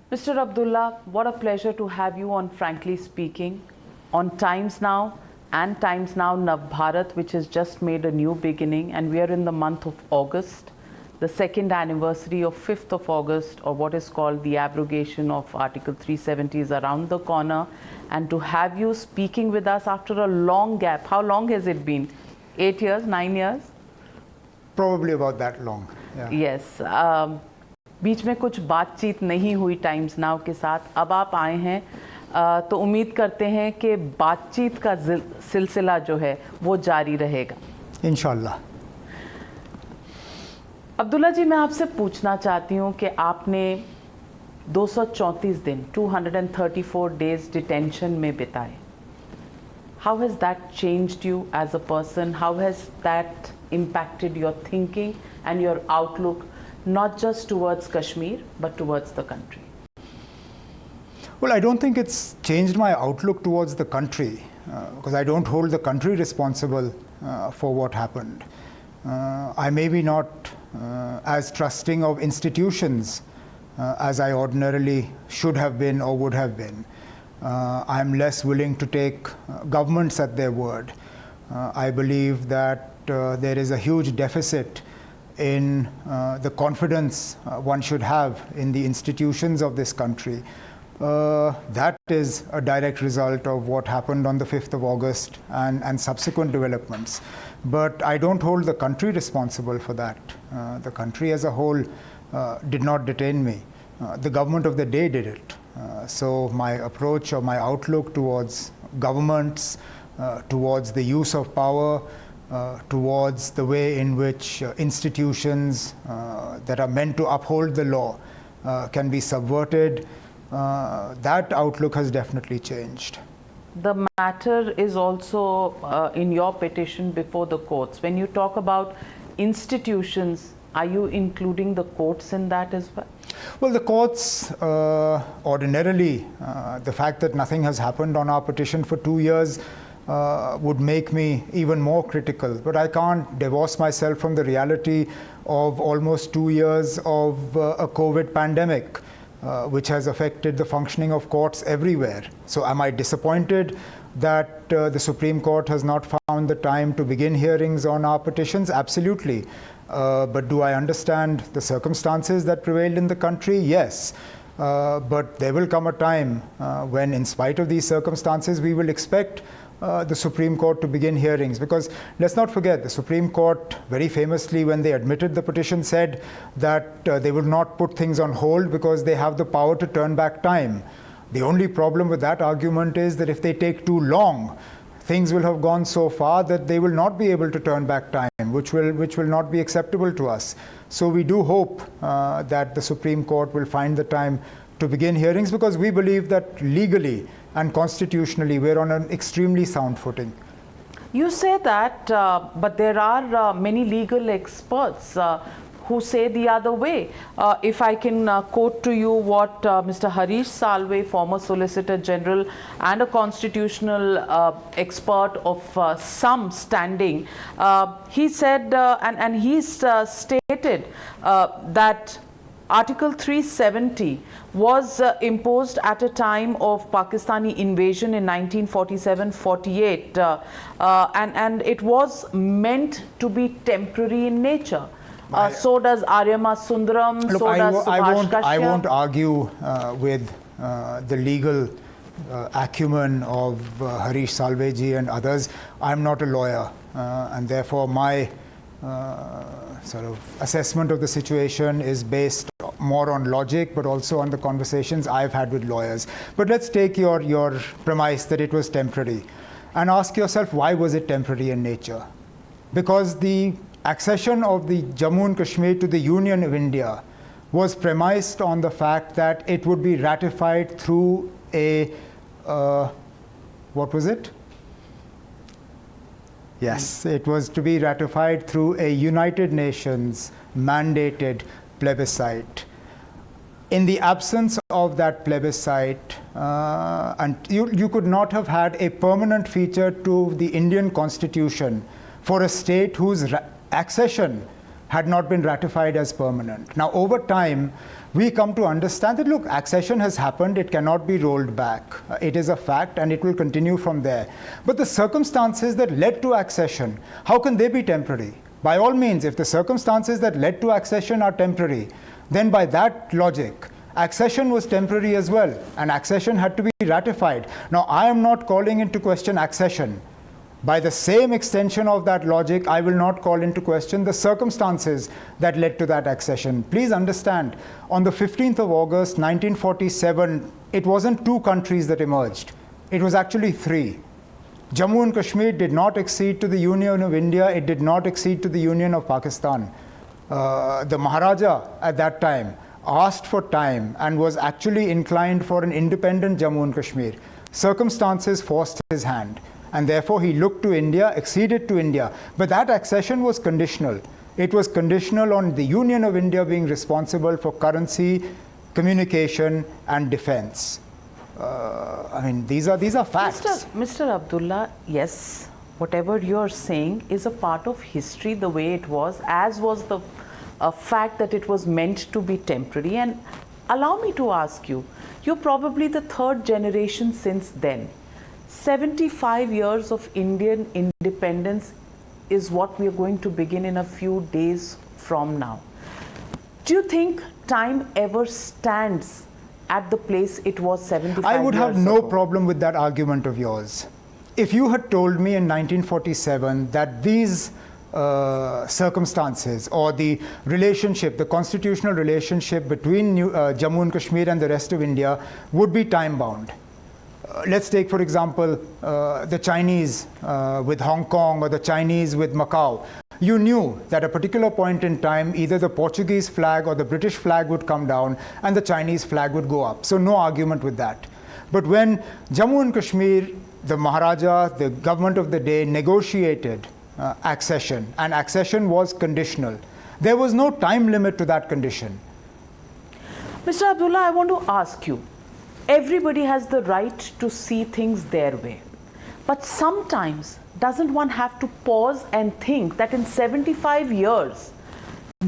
Mr. Abdullah, what a pleasure to have you on Frankly Speaking, on Times Now and Times Now Navbharat, which has just made a new beginning, and we are in the month of August, the second anniversary of 5th of August, or what is called the abrogation of Article 370 is around the corner, and to have you speaking with us after a long gap. How long has it been? 8 years, 9 years? Probably about that long. Yeah. Yes. बीच में कुछ बातचीत नहीं हुई times now के साथ, अब आप आए हैं तो उम्मीद करते हैं कि बातचीत का सिलसिला जो है वो जारी रहेगा इंशाल्लाह। अब्दुल्ला जी, मैं आपसे पूछना चाहती हूँ कि आपने 234 दिन 234 डेज डिटेंशन में बिताए. How has that changed you as a person? How has that impacted your thinking and your outlook, not just towards Kashmir, but towards the country? Well, I don't think it's changed my outlook towards the country because I don't hold the country responsible for what happened. I may be not as trusting of institutions as I ordinarily should have been or would have been. I'm less willing to take governments at their word. I believe that there is a huge deficit in the confidence one should have in the institutions of this country. That is a direct result of what happened on the 5th of August and subsequent developments. But I don't hold the country responsible for that. The country as a whole did not detain me. The government of the day did it. So my approach or my outlook towards governments, towards the use of power, towards the way in which institutions that are meant to uphold the law can be subverted, that outlook has definitely changed. The matter is also in your petition before the courts. When you talk about institutions, are you including the courts in that as well? Well, the courts ordinarily, the fact that nothing has happened on our petition for 2 years would make me even more critical. But I can't divorce myself from the reality of almost 2 years of a COVID pandemic, which has affected the functioning of courts everywhere. So am I disappointed that the Supreme Court has not found the time to begin hearings on our petitions? Absolutely. But do I understand the circumstances that prevailed in the country? Yes. But there will come a time when, in spite of these circumstances, we will expect the Supreme Court to begin hearings. Because let's not forget, the Supreme Court very famously, when they admitted the petition, said that they would not put things on hold because they have the power to turn back time. The only problem with that argument is that if they take too long, things will have gone so far that they will not be able to turn back time, which will not be acceptable to us. So we do hope that the Supreme Court will find the time to begin hearings, because we believe that legally and constitutionally we're on an extremely sound footing. You say that, but there are many legal experts who say the other way. If I can quote to you what Mr. Harish Salve, former Solicitor General and a constitutional expert of some standing, he said, and he stated that Article 370 was imposed at a time of Pakistani invasion in 1947-48, and it was meant to be temporary in nature. So does Aryama Sundaram, look, so does Subhash Kashyap. I won't argue with the legal acumen of Harish Salveji and others. I'm not a lawyer, and therefore my sort of assessment of the situation is based more on logic, but also on the conversations I've had with lawyers. But let's take your premise that it was temporary and ask yourself, why was it temporary in nature? Because the accession of the Jammu and Kashmir to the Union of India was premised on the fact that it would be ratified through a, what was it? Yes, it was to be ratified through a United Nations mandated plebiscite. In the absence of that plebiscite, and you could not have had a permanent feature to the Indian Constitution for a state whose accession had not been ratified as permanent. Now, over time, we come to understand that, look, accession has happened, it cannot be rolled back. It is a fact and it will continue from there. But the circumstances that led to accession, how can they be temporary? By all means, if the circumstances that led to accession are temporary, then by that logic, accession was temporary as well, and accession had to be ratified. Now, I am not calling into question accession. By the same extension of that logic, I will not call into question the circumstances that led to that accession. Please understand, on the 15th of August 1947, it wasn't two countries that emerged. It was actually three. Jammu and Kashmir did not accede to the Union of India. It did not accede to the Union of Pakistan. The Maharaja at that time asked for time and was actually inclined for an independent Jammu and Kashmir. Circumstances forced his hand. And therefore, he looked to India, acceded to India. But that accession was conditional. It was conditional on the Union of India being responsible for currency, communication, and defense. I mean, these are facts. Mr. Abdullah, yes, whatever you're saying is a part of history the way it was, as was the fact that it was meant to be temporary. And allow me to ask you, you're probably the third generation since then. 75 years of Indian independence is what we are going to begin in a few days from now. Do you think time ever stands at the place it was 75 years ago? I would have no problem with that argument of yours. If you had told me in 1947 that these circumstances or the relationship, the constitutional relationship between Jammu and Kashmir and the rest of India would be time bound. Let's take, for example, the Chinese with Hong Kong or the Chinese with Macau. You knew that at a particular point in time, either the Portuguese flag or the British flag would come down and the Chinese flag would go up. So no argument with that. But when Jammu and Kashmir, the Maharaja, the government of the day negotiated accession, and accession was conditional, there was no time limit to that condition. Mr. Abdullah, I want to ask you, everybody has the right to see things their way. But sometimes, doesn't one have to pause and think that in 75 years,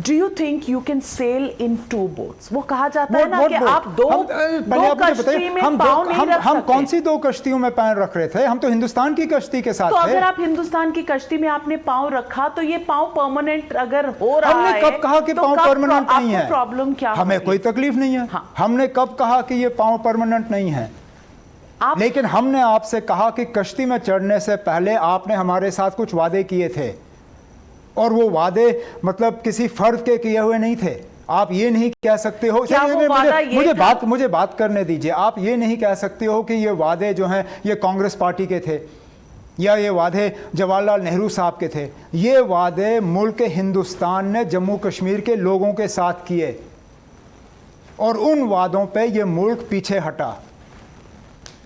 do you think you can sail in two boats? वो कहा जाता है ना कि आप दो कश्ती में पाँव नहीं रख सकते। हम कौन सी दो कश्तियों में पैर रख रहे थे? हम तो हिंदुस्तान की कश्ती के साथ थे। तो अगर आप हिंदुस्तान की कश्ती में आपने पाँव रखा, तो ये पाँव परमानेंट अगर हो रहा है, हमने कब कहा कि पाँव परमानेंट नहीं है? प्रॉब्लम क्या? हमें कोई तकलीफ नहीं है। हमने कब कहा कि ये पाँव परमानेंट नहीं है? लेकिन हमने आपसे कहा कि कश्ती में चढ़ने से पहले आपने हमारे साथ कुछ वादे किए थे, और वो वादे मतलब किसी फर्द के किए हुए नहीं थे। आप ये नहीं कह सकते हो, मुझे बात करने दीजिए। आप ये नहीं कह सकते हो कि ये वादे जो हैं ये कांग्रेस पार्टी के थे या ये वादे जवाहरलाल नेहरू साहब के थे। ये वादे मुल्क हिंदुस्तान ने जम्मू कश्मीर के लोगों के साथ किए, और उन वादों पे ये मुल्क पीछे हटा।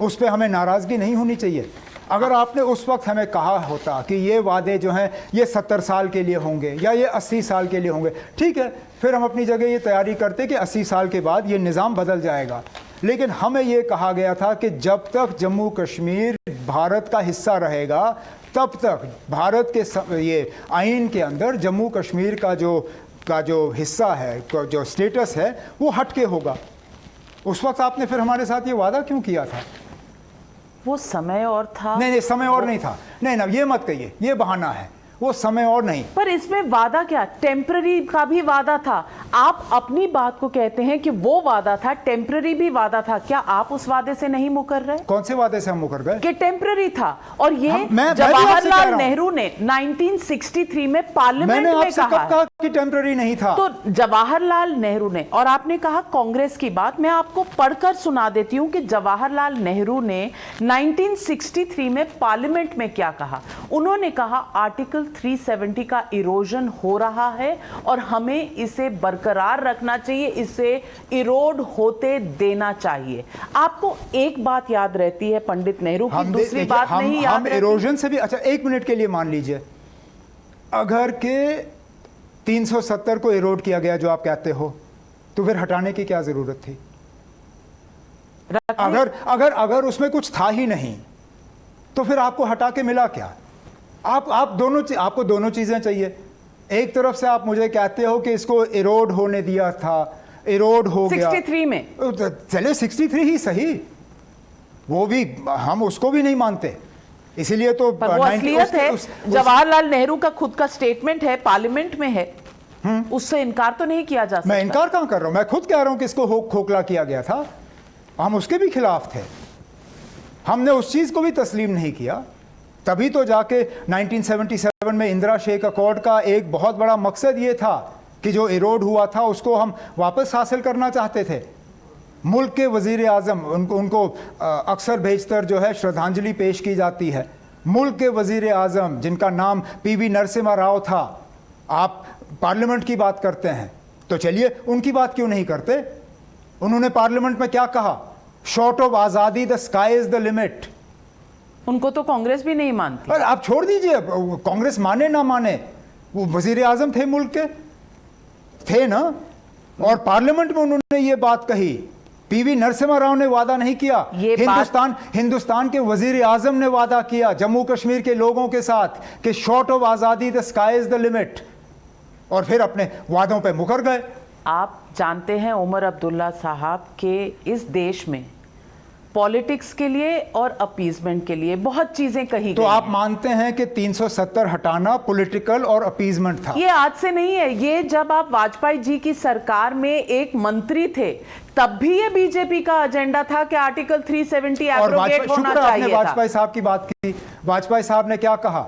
उस पर हमें नाराज़गी नहीं होनी चाहिए। अगर आपने उस वक्त हमें कहा होता कि ये वादे जो हैं ये 70 साल के लिए होंगे या ये 80 साल के लिए होंगे, ठीक है, फिर हम अपनी जगह ये तैयारी करते कि 80 साल के बाद ये निज़ाम बदल जाएगा। लेकिन हमें ये कहा गया था कि जब तक जम्मू कश्मीर भारत का हिस्सा रहेगा, तब तक भारत के ये आइन के अंदर जम्मू कश्मीर का जो हिस्सा है, जो स्टेटस है, वो हटके होगा। उस वक्त आपने फिर हमारे साथ ये वादा क्यों किया था? वो समय और था। नहीं, समय और नहीं था। नहीं ना, ये मत कहिए, ये बहाना है। वो समय और नहीं। पर इसमें वादा क्या, टेम्पररी का भी वादा था। आप अपनी बात को कहते हैं कि वो वादा था, टेम्पररी भी वादा था। क्या आप उस वादे से नहीं मुकर रहे? कौन से वादे से हम मुकर गए? कि टेम्पररी था। और ये जवाहरलाल नेहरू ने 1963 में पार्लियामेंट में कहा कि टेम्पररी नहीं था। तो जवाहरलाल नेहरू ने, और आपने कहा कांग्रेस की बात, मैं आपको पढ़कर सुना देती हूं कि जवाहरलाल नेहरू ने 1963 में पार्लियामेंट में क्या कहा। उन्होंने कहा आर्टिकल 370 का इरोजन हो रहा है और हमें इसे बरकरार रखना चाहिए, इसे इरोड होते देना चाहिए। आपको एक बात याद रहती है पंडित नेहरू की, दूसरी बात नहीं याद हम इरोजन से भी, अच्छा एक मिनट के लिए मान लीजिए, अगर के 370 को इरोड किया गया जो आप कहते हो, तो फिर हटाने की क्या जरूरत थी? अगर उसमें कुछ था ही नहीं, तो फिर आपको हटा के मिला क्या? आपको दोनों चीजें चाहिए। एक तरफ से आप मुझे कहते हो कि इसको इरोड होने दिया था, इरोड हो गया 63 में। चले 63 ही सही, वो भी हम उसको भी नहीं मानते, इसीलिए तो पर वो असलियत है। जवाहरलाल नेहरू का खुद का स्टेटमेंट है, पार्लियामेंट में है, उससे इनकार तो नहीं किया जा सकता। मैं इनकार कहां कर रहा हूं, मैं खुद कह रहा हूं कि इसको खोखला किया गया था, हम उसके भी खिलाफ थे, हमने उस चीज को भी तस्लीम नहीं किया। तभी तो जाके 1977 में इंदिरा शेख अकॉर्ड का एक बहुत बड़ा मकसद ये था कि जो इरोड हुआ था उसको हम वापस हासिल करना चाहते थे। मुल्क के वजीर आज़म, उनको अक्सर भेजकर जो है श्रद्धांजलि पेश की जाती है, मुल्क के वजीर आज़म जिनका नाम पीवी नरसिम्हा राव था, आप पार्लियामेंट की बात करते हैं, तो चलिए उनकी बात क्यों नहीं करते। उन्होंने पार्लियामेंट में क्या कहा, शॉर्ट ऑफ आज़ादी the sky is the limit. उनको तो कांग्रेस भी नहीं मानती। पर आप छोड़ दीजिए, कांग्रेस माने ना माने, वो वजीर आज़म थे, मुल्क के थे ना, और पार्लियामेंट में उन्होंने ये बात कही। पीवी नरसिम्हा राव ने वादा नहीं किया, हिंदुस्तान के वजीर आज़म ने वादा किया जम्मू कश्मीर के लोगों के साथ कि शॉर्ट ऑफ आज़ादी the sky is the limit, और फिर अपने वादों पे मुकर गए। आप जानते हैं उमर अब्दुल्ला साहब के इस देश में पॉलिटिक्स के लिए और अपीजमेंट के लिए बहुत चीजें कही तो गई आप हैं। मानते हैं कि 370 हटाना पॉलिटिकल और अपीजमेंट था? ये आज से नहीं है, ये जब आप वाजपेयी जी की सरकार में एक मंत्री थे तब भी ये बीजेपी का एजेंडा था कि आर्टिकल 370 एब्रोगेट होना चाहिए था। वाजपेयी साहब की बात की, वाजपेयी साहब ने क्या कहा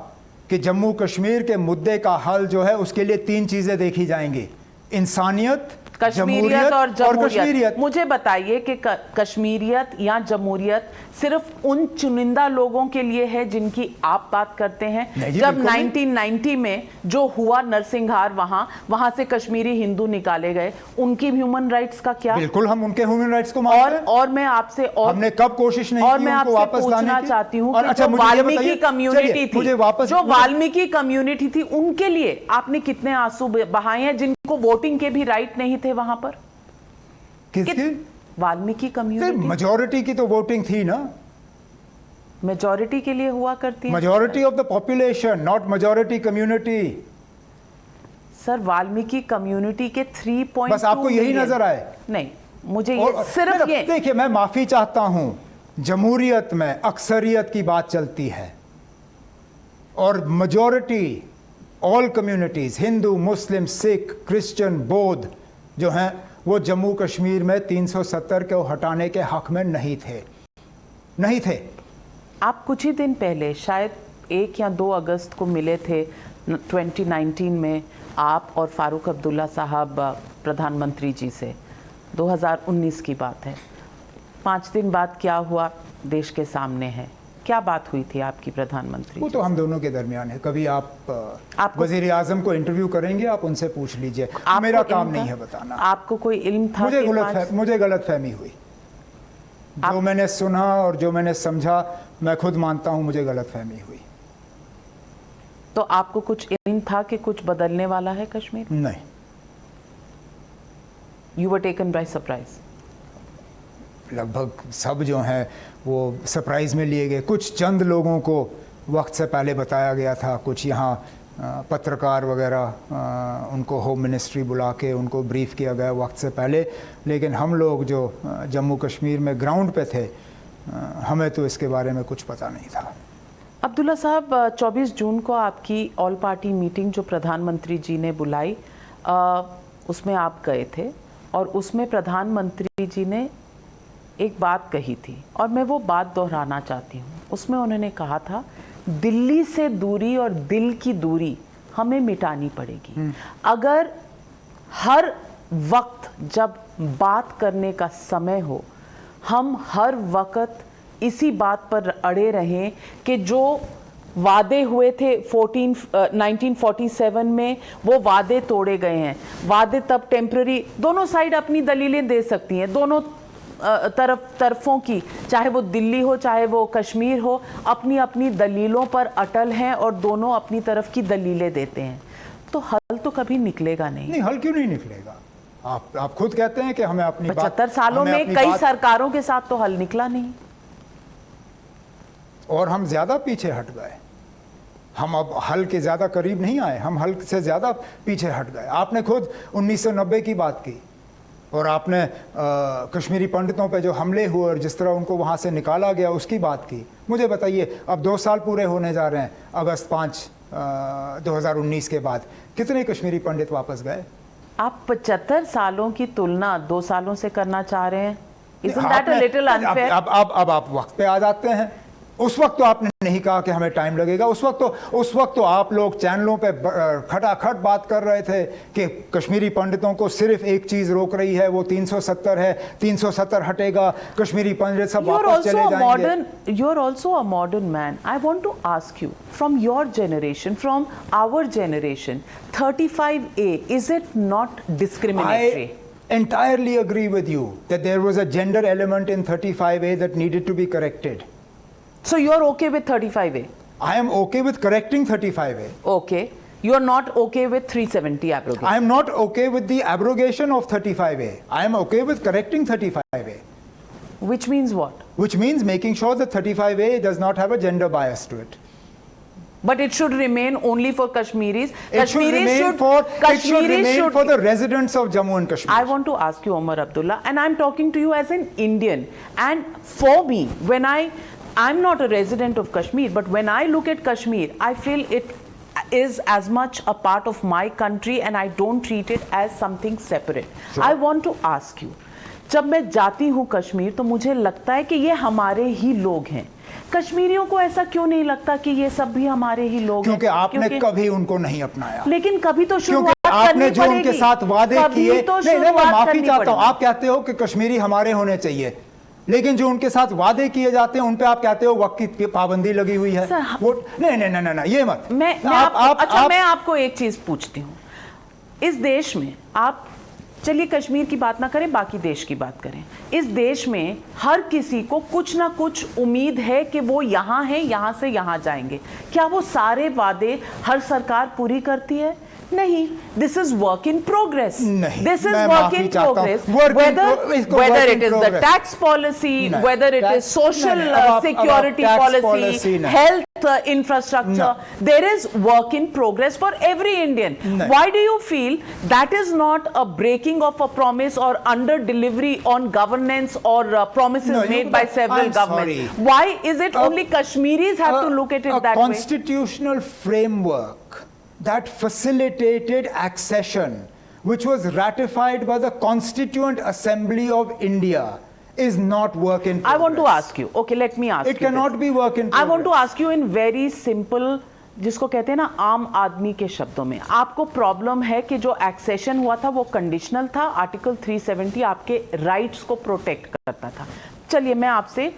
कि जम्मू कश्मीर के मुद्दे का हल जो है उसके लिए 3 चीजें देखी जाएंगी, इंसानियत, कश्मीरियत और जमहूरियत। कश्मीरियत। मुझे बताइए कि कश्मीरियत या जमहूरियत सिर्फ उन चुनिंदा लोगों के लिए है जिनकी आप बात करते हैं? जब 1990 में जो हुआ नरसिंहार, वहां से कश्मीरी हिंदू निकाले गए, उनकी ह्यूमन राइट्स का क्या? बिल्कुल हम उनके ह्यूमन राइट्स को मानते हैं। और मैं आपसे हमने कब कोशिश नहीं और की मैं उनको आपसे वापस लाने पूछना की? चाहती हूँ और कि अच्छा, जो मुझे ये वाल्मीकि बताइए, कम्युनिटी चलिए, थी, मुझे वापस जो वाल्मीकि कम्युनिटी थी, उनके लिए आपने कितने आंसू बहाए हैं, जिनको वोटिंग के भी राइट नहीं थे वहां पर? किसकी? वाल्मीकि कम्युनिटी। मेजॉरिटी की तो वोटिंग थी ना, मेजॉरिटी के लिए हुआ करती है। Majority of the population, not majority community. Sir Valmiki community के 3.2 बस आपको यही नजर आए? नहीं, मुझे ये सिर्फ ये देखिए, मैं माफी चाहता हूं, जमहूरियत में अक्सरियत की बात चलती है और मेजॉरिटी, ऑल कम्युनिटीज, हिंदू, मुस्लिम, सिख, क्रिश्चियन, बौद्ध जो हैं वो जम्मू कश्मीर में 370 को हटाने के हक में नहीं थे। आप कुछ ही दिन पहले शायद 1 या 2 अगस्त को मिले थे 2019 में, आप और फारूक अब्दुल्ला साहब प्रधानमंत्री जी से। 2019 की बात है। 5 दिन बाद क्या हुआ देश के सामने है। क्या बात हुई थी आपकी प्रधानमंत्री? वो तो हम दोनों के दरमियान है। कभी आप वजीर आजम को इंटरव्यू करेंगे, आप उनसे पूछ लीजिए, मेरा काम नहीं है बताना। आपको कोई इल्म था? मुझे गलतफहमी हुई। जो मैंने सुना और जो मैंने समझा, मैं खुद मानता हूं मुझे गलतफहमी हुई। तो आपको कुछ इल्म था कि कुछ बदलने वाला है कश्मीर? नहीं। You were taken by surprise? लगभग सब जो हैं वो सरप्राइज में लिए गए। कुछ चंद लोगों को वक्त से पहले बताया गया था, कुछ यहाँ पत्रकार वगैरह, उनको होम मिनिस्ट्री बुला के उनको ब्रीफ किया गया वक्त से पहले, लेकिन हम लोग जो जम्मू कश्मीर में ग्राउंड पे थे, हमें तो इसके बारे में कुछ पता नहीं था। अब्दुल्ला साहब, 24 जून को आपकी ऑल पार्टी मीटिंग जो प्रधानमंत्री जी ने बुलाई, उसमें आप गए थे और उसमें प्रधानमंत्री जी ने एक बात कही थी और मैं वो बात दोहराना चाहती हूँ। उसमें उन्होंने कहा था दिल्ली से दूरी और दिल की दूरी हमें मिटानी पड़ेगी। अगर हर वक्त जब बात करने का समय हो, हम हर वक्त इसी बात पर अड़े रहें कि जो वादे हुए थे 1947 में, वो वादे तोड़े गए हैं। वादे तब टेम्पररी, दोनों साइड अपनी दलीलें दे सकती हैं, दोनों तरफों की, चाहे वो दिल्ली हो चाहे वो कश्मीर हो, अपनी अपनी दलीलों पर अटल हैं और दोनों अपनी तरफ की दलीलें देते हैं। तो हल तो कभी निकलेगा नहीं। हल क्यों नहीं निकलेगा? आप खुद कहते हैं कि हमें अपनी 75 सालों में कई सरकारों के साथ तो हल निकला नहीं और हम ज्यादा पीछे हट गए। हम अब हल के ज़्यादा करीब नहीं आए, हम हल से ज़्यादा पीछे हट गए। आपने खुद 1990 की बात की और आपने कश्मीरी पंडितों पे जो हमले हुए और जिस तरह उनको वहाँ से निकाला गया उसकी बात की। मुझे बताइए, अब 2 साल पूरे होने जा रहे हैं, अगस्त 5 2019 के बाद कितने कश्मीरी पंडित वापस गए? आप 75 सालों की तुलना 2 सालों से करना चाह रहे हैं? Isn't that a little unfair? अब आप वक्त पे आ जाते हैं। उस वक्त तो आपने नहीं कहा कि हमें टाइम लगेगा। उस वक्त तो आप लोग चैनलों पे खटाखट बात कर रहे थे कि कश्मीरी पंडितों को सिर्फ एक चीज रोक रही है, वो 370 है, 370 हटेगा, कश्मीरी पंडित सब वापस चले जाएंगे। You're also a modern man. I want to ask you, from your generation, from our generation, 35A, is it not discriminatory? I entirely agree with you that there was a gender element in 35A that needed to be corrected. So you're okay with 35A? I am okay with correcting 35A. Okay. You're not okay with 370 abrogation? I am not okay with the abrogation of 35A. I am okay with correcting 35A. Which means what? Which means making sure that 35A does not have a gender bias to it. But it should remain only for Kashmiris. It should remain for the residents of Jammu and Kashmir. I want to ask you, Omar Abdullah, and I'm talking to you as an Indian. And for me, when I'm not a resident of Kashmir, but when I look at Kashmir, I feel it is as much a part of my country and I don't treat it as something separate. Sure. I want to ask you, जब मैं जाती हूँ कश्मीर तो मुझे लगता है कि ये हमारे ही लोग हैं। कश्मीरियों को ऐसा क्यों नहीं लगता कि ये सब भी हमारे ही लोग हैं? क्योंकि आपने कभी उनको नहीं अपनाया। लेकिन कभी तो शुरुआत क्योंकि आपने जो उनके साथ वादे किए, नहीं, मैं माफी चाहता हूँ, आप कहते हो कि कश्मीरी हमारे होने चाहिए, लेकिन जो उनके साथ वादे किए जाते हैं उन पे आप कहते हो वक्त की पाबंदी लगी हुई है। वो नहीं, ये मत। मैं आपको एक चीज पूछती हूँ, इस देश में आप, चलिए कश्मीर की बात ना करें, बाकी देश की बात करें, इस देश में हर किसी को कुछ ना कुछ उम्मीद है कि वो यहाँ है, यहाँ से यहाँ जाएंगे। क्या वो सारे वादे हर सरकार पूरी करती है? नहीं, this is work in progress. This is work in progress. Whether it is the tax policy, whether it is social security policy, health infrastructure, there is work in progress for every Indian. Why do you feel that is not a breaking of a promise or under delivery on governance or promises made by several governments? Why is it only Kashmiris have to look at it that way? A constitutional framework that facilitated accession, which was ratified by the Constituent Assembly of India, is not work in progress. I want to ask you, okay, let me ask you. It cannot be work in progress. I want to ask you in very simple, जिसको कहते हैं ना आम आदमी के शब्दों में, आपको प्रॉब्लम है कि जो एक्सेशन हुआ था वो कंडीशनल था, आर्टिकल 370 आपके राइट्स को प्रोटेक्ट करता था। चलिए मैं आपसे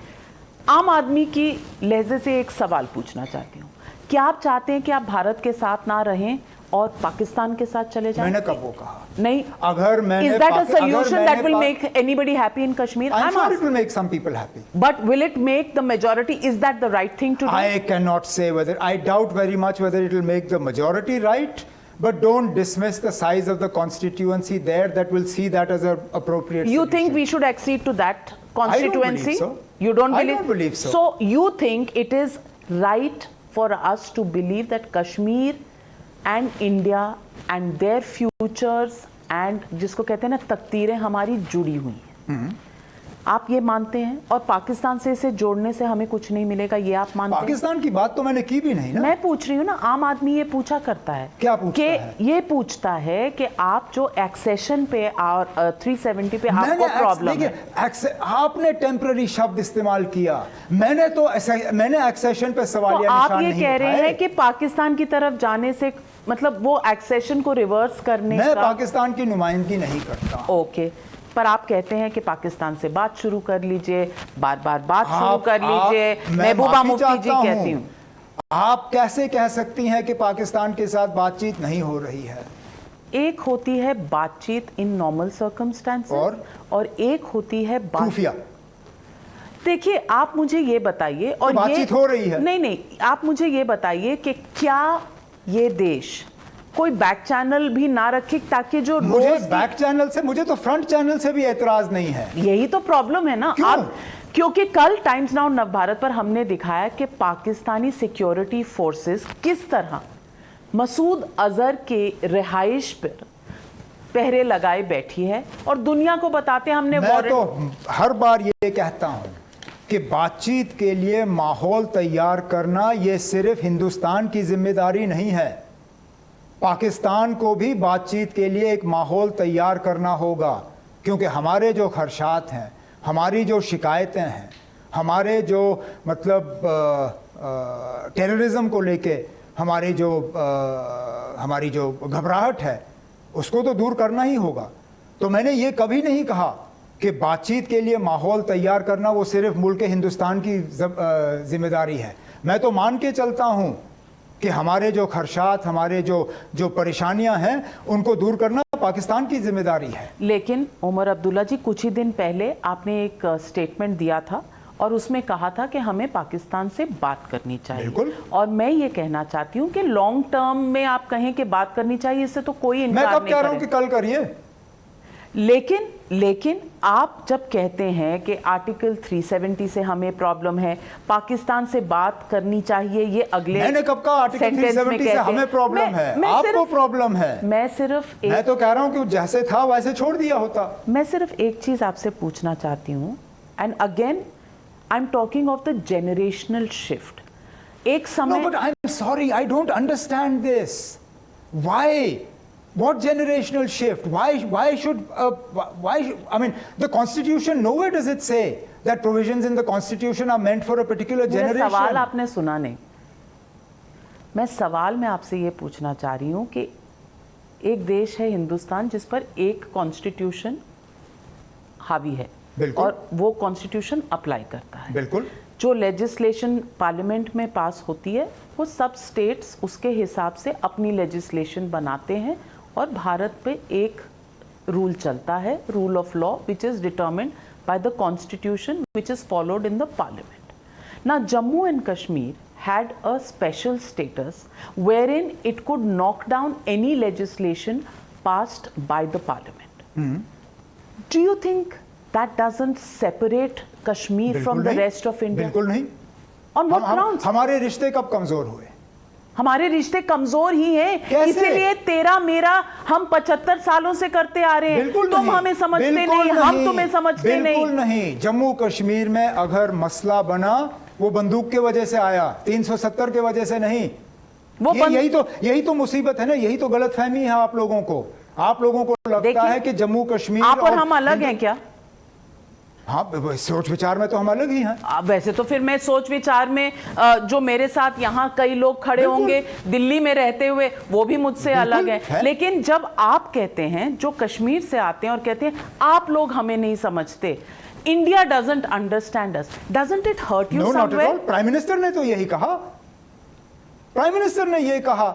आम आदमी की लहजे से एक सवाल पूछना चाहती हूँ, क्या आप चाहते हैं कि आप भारत के साथ ना रहें और पाकिस्तान के साथ चले जाएं? मैंने कब वो कहा? नहीं, अगर मैंने is that a solution that will make anybody happy in Kashmir? I'm sure it will make some people happy. But will it make the majority? Is that the right thing to do? I cannot say whether, I doubt very much whether it will make the majority right, but don't dismiss the size of the constituency there that will see that as an appropriate You solution. think we should accede to that constituency? I don't believe so. You don't believe? I don't believe so. So you think it is right for us to believe that Kashmir and India and their futures and जिसको कहते हैं ना तकदीरें हमारी जुड़ी हुई हैं, आप ये मानते हैं? और पाकिस्तान से इसे जोड़ने से हमें कुछ नहीं मिलेगा, ये आप मानते हैं? पाकिस्तान की बात तो मैंने की भी नहीं ना। मैं पूछ रही हूँ ना, आम आदमी ये पूछा करता है। क्या पूछता है? ये पूछता है कि आप जो एक्सेशन पे और 370 पे आपको प्रॉब्लम है। आपने टेम्पररी शब्द इस्तेमाल किया, मैंने एक्सेशन पे सवालिया निशान आप ये नहीं कह रहे उठाए। हैं कि पाकिस्तान की तरफ जाने से मतलब वो एक्सेशन को रिवर्स करने मैं का, पाकिस्तान की नुमाइंदगी नहीं करता। ओके, पर आप कहते हैं कि पाकिस्तान से बात शुरू कर लीजिए, बार बार बात शुरू कर लीजिए। महबूबा मुफ्ती जी कहती हूँ, आप कैसे कह सकती हैं कि पाकिस्तान के साथ बातचीत नहीं हो रही है? एक होती है बातचीत इन नॉर्मल सर्कमस्टेंसेस और एक होती है खुफिया। देखिए आप मुझे ये बताइए, और तो बातचीत हो रही है? नहीं, आप मुझे ये बताइए कि क्या ये देश कोई बैक चैनल भी ना रखे ताकि जो मुझे बैक चैनल से, मुझे तो फ्रंट चैनल से भी एतराज नहीं है। यही तो प्रॉब्लम है ना। क्यों? क्योंकि कल टाइम्स नाउ नवभारत पर हमने दिखाया कि पाकिस्तानी सिक्योरिटी फोर्सेस किस तरह मसूद अजहर के रिहाइश पर पहरे लगाए बैठी है और दुनिया को बताते हमने मैं तो हर बार ये कहता हूं कि बातचीत के लिए माहौल तैयार करना ये सिर्फ हिंदुस्तान की जिम्मेदारी नहीं है, पाकिस्तान को भी बातचीत के लिए एक माहौल तैयार करना होगा, क्योंकि हमारे जो खदशात हैं, हमारी जो शिकायतें हैं, हमारे जो मतलब टेररिज्म को लेके हमारी जो घबराहट है उसको तो दूर करना ही होगा। तो मैंने ये कभी नहीं कहा कि बातचीत के लिए माहौल तैयार करना वो सिर्फ मुल्क हिंदुस्तान की जिम्मेदारी है। मैं तो मान के चलता हूँ कि हमारे जो खदशात, हमारे जो परेशानियां हैं उनको दूर करना पाकिस्तान की जिम्मेदारी है। लेकिन उमर अब्दुल्ला जी, कुछ ही दिन पहले आपने एक स्टेटमेंट दिया था और उसमें कहा था कि हमें पाकिस्तान से बात करनी चाहिए। बिल्कुल। और मैं ये कहना चाहती हूँ कि लॉन्ग टर्म में आप कहें कि बात करनी चाहिए, इससे तो कोई इनकार नहीं। मैं कब कह रहा हूँ कि कल करिए, लेकिन आप जब कहते हैं कि आर्टिकल 370 से हमें प्रॉब्लम है, पाकिस्तान से बात करनी चाहिए, ये अगले मैंने कब कहा आर्टिकल 370 से हमें प्रॉब्लम है? आपको प्रॉब्लम है। मैं तो कह रहा हूं कि जैसे था वैसे छोड़ दिया होता। मैं सिर्फ एक चीज आपसे पूछना चाहती हूं, and again I am talking of the generational shift. एक समय No, but I'm sorry, I don't understand this. Why? What generational shift? I mean, the Constitution, nowhere does it say that provisions in the Constitution are meant for a particular generation. सवाल आपने सुना नहीं। मैं सवाल में आपसे ये पूछना चाह रही हूँ कि एक देश है हिंदुस्तान जिस पर एक कॉन्स्टिट्यूशन हावी है, बिल्कुल, और वो कॉन्स्टिट्यूशन अप्लाई करता है। बिल्कुल। जो लेजिस्लेशन पार्लियामेंट में पास होती है वो सब स्टेट्स उसके हिसाब से अपनी लेजिस्लेशन बनाते हैं और भारत पे एक रूल चलता है, rule of law, which is determined by the constitution which is followed in the parliament. ना Jammu and Kashmir had a special status wherein it could knock down any legislation passed by the parliament. Do you think that doesn't separate Kashmir from the rest of India? बिल्कुल नहीं। On what grounds? हमारे रिश्ते कब कमजोर हुए? हमारे रिश्ते कमजोर ही हैं, इसीलिए तेरा मेरा हम 75 सालों से करते आ रहे हैं। बिल्कुल तुम हमें समझते नहीं, हम तुम्हें समझते नहीं। बिल्कुल नहीं। जम्मू कश्मीर में अगर मसला बना वो बंदूक के वजह से आया, 370 के वजह से नहीं। यही तो मुसीबत है ना, यही तो गलतफहमी है आप लोगों को। आप लोगों को लगता है कि जम्मू कश्मीर आप और हम अलग हैं क्या? हाँ, सोच विचार में तो हम अलग ही हैं। वैसे तो फिर मैं सोच विचार में जो मेरे साथ यहाँ कई लोग खड़े होंगे दिल्ली में रहते हुए, वो भी मुझसे अलग हैं। लेकिन जब आप कहते हैं, जो कश्मीर से आते हैं और कहते हैं आप लोग हमें नहीं समझते, India doesn't understand us. Doesn't it hurt you somewhere? No, not at all. Prime minister ने तो यही कहा। प्राइम मिनिस्टर ने ये कहा,